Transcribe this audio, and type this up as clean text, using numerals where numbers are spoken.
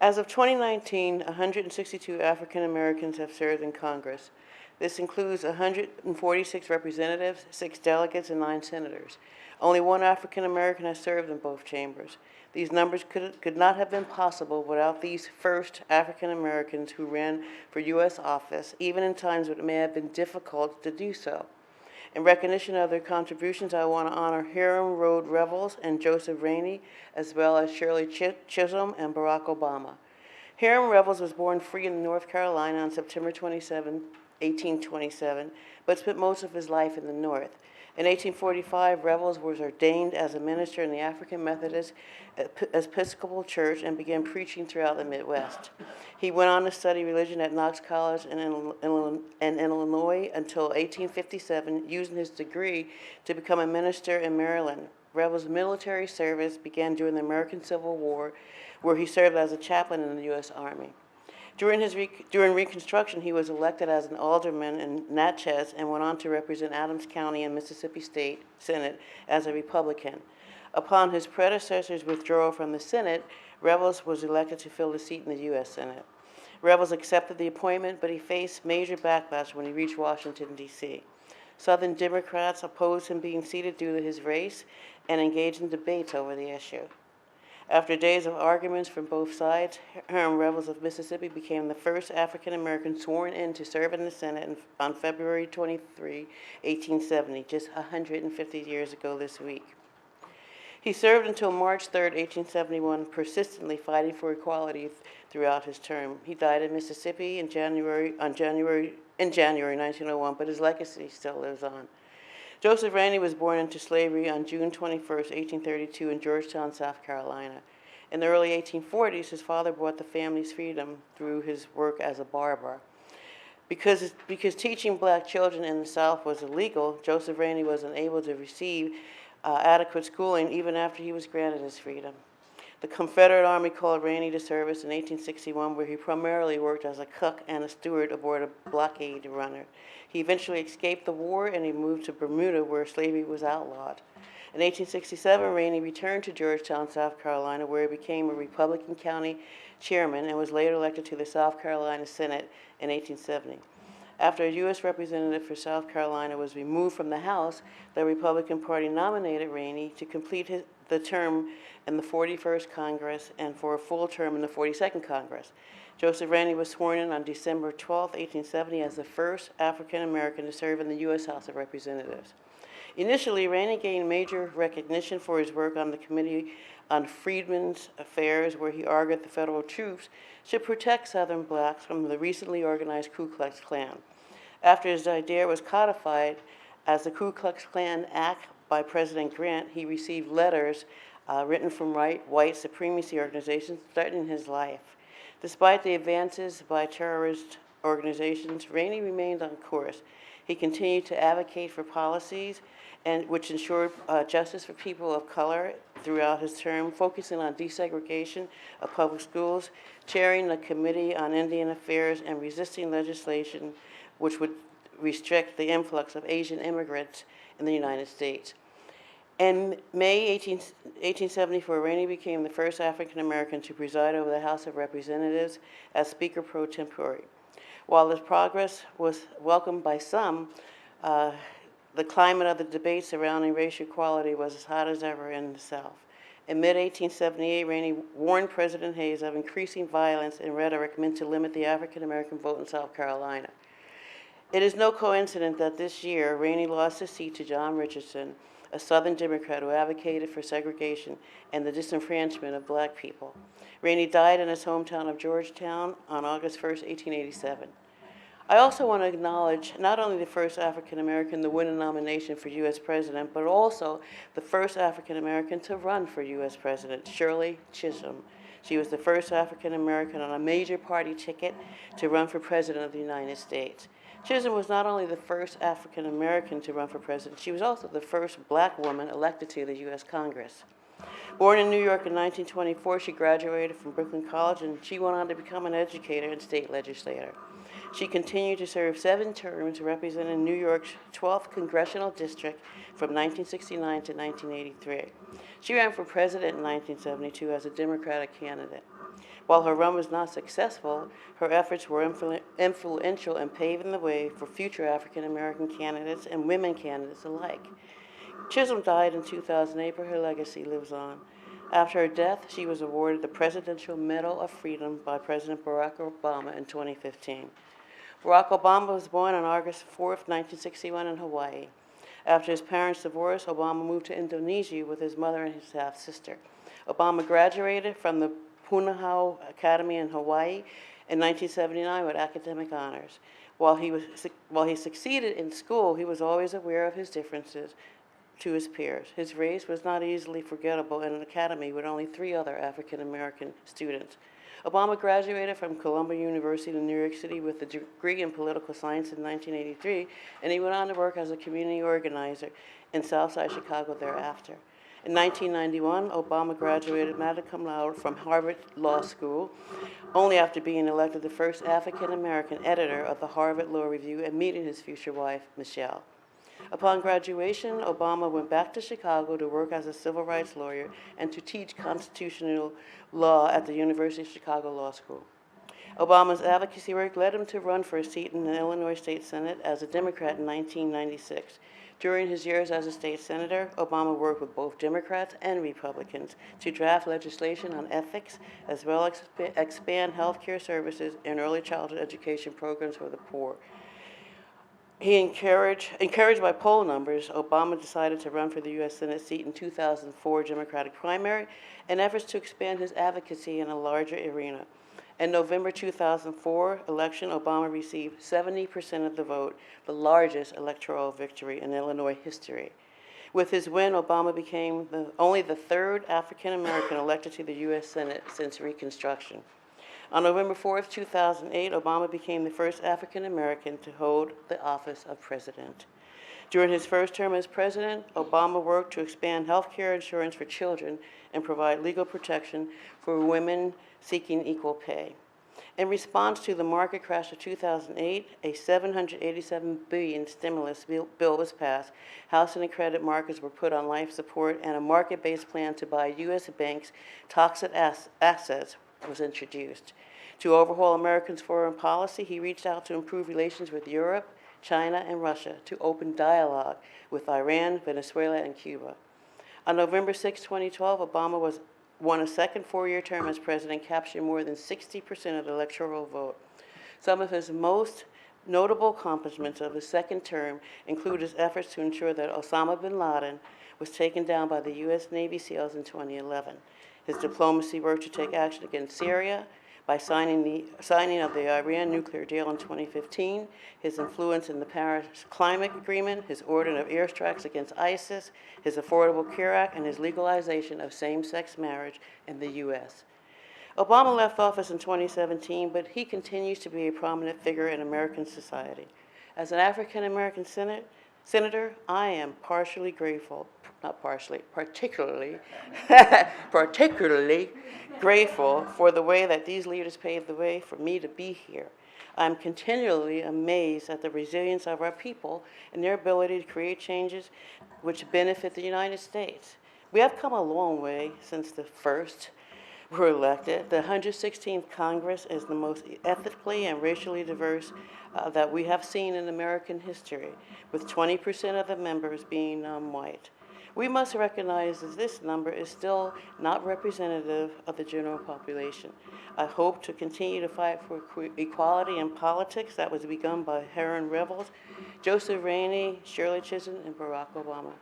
As of 2019, 162 African Americans have served in Congress. This includes 146 representatives, 6 delegates, and 9 senators. Only one African American has served in both chambers. These numbers could not have been possible without these first African Americans who ran for U.S. office, even in times when it may have been difficult to do so. In recognition of their contributions, I want to honor Hiram Road Revels and Joseph Rainey, as well as Shirley Chisholm and Barack Obama. Hiram Revels was born free in North Carolina on September 27, 1827, but spent most of his life in the North. In 1845, Revels was ordained as a minister in the African Methodist Episcopal Church and began preaching throughout the Midwest. He went on to study religion at Knox College in Illinois until 1857, using his degree to become a minister in Maryland. Revels' military service began during the American Civil War, where he served as a chaplain in the U.S. Army. During Reconstruction, he was elected as an alderman in Natchez and went on to represent Adams County in Mississippi State Senate as a Republican. Upon his predecessor's withdrawal from the Senate, Revels was elected to fill the seat in the U.S. Senate. Revels accepted the appointment, but he faced major backlash when he reached Washington, D.C. Southern Democrats opposed him being seated due to his race and engaged in debates over the issue. After days of arguments from both sides, Hiram Revels of Mississippi became the first African American sworn in to serve in the Senate on February 23, 1870, just 150 years ago this week. He served until March 3, 1871, persistently fighting for equality throughout his term. He died in Mississippi in January 1901, but his legacy still lives on. Joseph Rainey was born into slavery on June 21, 1832 in Georgetown, South Carolina. In the early 1840s, his father brought the family's freedom through his work as a barber. Because teaching black children in the South was illegal, Joseph Rainey was unable to receive adequate schooling even after he was granted his freedom. The Confederate Army called Rainey to service in 1861, where he primarily worked as a cook and a steward aboard a blockade runner. He eventually escaped the war and he moved to Bermuda, where slavery was outlawed. In 1867, Rainey returned to Georgetown, South Carolina, where he became a Republican county chairman and was later elected to the South Carolina Senate in 1870. After a U.S. representative for South Carolina was removed from the House, the Republican Party nominated Rainey to complete the term in the 41st Congress and for a full term in the 42nd Congress. Joseph Rainey was sworn in on December 12, 1870, as the first African American to serve in the U.S. House of Representatives. Initially, Rainey gained major recognition for his work on the Committee on Freedmen's Affairs, where he argued the federal troops should protect Southern blacks from the recently organized Ku Klux Klan. After his idea was codified as the Ku Klux Klan Act by President Grant, he received letters written from white supremacy organizations threatening his life. Despite the advances by terrorist organizations, Rainey remained on course. He continued to advocate for policies which ensured justice for people of color throughout his term, focusing on desegregation of public schools, chairing the Committee on Indian Affairs, and resisting legislation which would restrict the influx of Asian immigrants in the United States. In May 1874, Rainey became the first African American to preside over the House of Representatives as Speaker pro tempore. While this progress was welcomed by some, the climate of the debate surrounding racial equality was as hot as ever in the South. In mid-1878, Rainey warned President Hayes of increasing violence and rhetoric meant to limit the African American vote in South Carolina. It is no coincidence that this year, Rainey lost his seat to John Richardson, a Southern Democrat who advocated for segregation and the disenfranchisement of black people. Rainey died in his hometown of Georgetown on August 1, 1887. I also want to acknowledge not only the first African American to win a nomination for U.S. President, but also the first African American to run for U.S. President, Shirley Chisholm. She was the first African American on a major party ticket to run for President of the United States. Chisholm was not only the first African American to run for president, she was also the first black woman elected to the U.S. Congress. Born in New York in 1924, she graduated from Brooklyn College, and she went on to become an educator and state legislator. She continued to serve 7 terms representing New York's 12th Congressional District from 1969 to 1983. She ran for president in 1972 as a Democratic candidate. While her run was not successful, her efforts were influential in paving the way for future African American candidates and women candidates alike. Chisholm died in 2008, but her legacy lives on. After her death, she was awarded the Presidential Medal of Freedom by President Barack Obama in 2015. Barack Obama was born on August 4, 1961 in Hawaii. After his parents' divorce, Obama moved to Indonesia with his mother and his half-sister. Obama graduated from the Punahou Academy in Hawaii in 1979 with academic honors. While he succeeded in school, he was always aware of his differences to his peers. His race was not easily forgettable in an academy with only 3 other African American students. Obama graduated from Columbia University in New York City with a degree in political science in 1983, and he went on to work as a community organizer in Southside Chicago thereafter. In 1991, Obama graduated magna cum laude from Harvard Law School, only after being elected the first African American editor of the Harvard Law Review and meeting his future wife, Michelle. Upon graduation, Obama went back to Chicago to work as a civil rights lawyer and to teach constitutional law at the University of Chicago Law School. Obama's advocacy work led him to run for a seat in the Illinois State Senate as a Democrat in 1996. During his years as a state senator, Obama worked with both Democrats and Republicans to draft legislation on ethics, as well as expand health care services and early childhood education programs for the poor. Encouraged by poll numbers, Obama decided to run for the U.S. Senate seat in 2004 Democratic primary in efforts to expand his advocacy in a larger arena. In November 2004 election, Obama received 70% of the vote, the largest electoral victory in Illinois history. With his win, Obama became only the 3rd African American elected to the U.S. Senate since Reconstruction. On November 4, 2008, Obama became the first African American to hold the office of president. During his first term as president, Obama worked to expand health care insurance for children and provide legal protection for women seeking equal pay. In response to the market crash of 2008, a $787 billion stimulus bill was passed. Housing and credit markets were put on life support, and a market-based plan to buy U.S. banks' toxic assets was introduced. To overhaul America's foreign policy, he reached out to improve relations with Europe, China, and Russia, to open dialogue with Iran, Venezuela, and Cuba. On November 6, 2012, Obama won a second 4-year term as president, capturing more than 60% of the electoral vote. Some of his most notable accomplishments of his second term include his efforts to ensure that Osama bin Laden was taken down by the U.S. Navy SEALs in 2011. His diplomacy work to take action against Syria by signing of the Iran nuclear deal in 2015, his influence in the Paris Climate Agreement, his ordering of airstrikes against ISIS, his Affordable Care Act, and his legalization of same-sex marriage in the U.S. Obama left office in 2017, but he continues to be a prominent figure in American society. As an African-American senator, I am particularly grateful for the way that these leaders paved the way for me to be here. I'm continually amazed at the resilience of our people and their ability to create changes which benefit the United States. We have come a long way since the first were elected. The 116th Congress is the most ethnically and racially diverse that we have seen in American history, with 20% of the members being non-white. We must recognize that this number is still not representative of the general population. I hope to continue to fight for equality in politics that was begun by Revels, Joseph Rainey, Shirley Chisholm, and Barack Obama.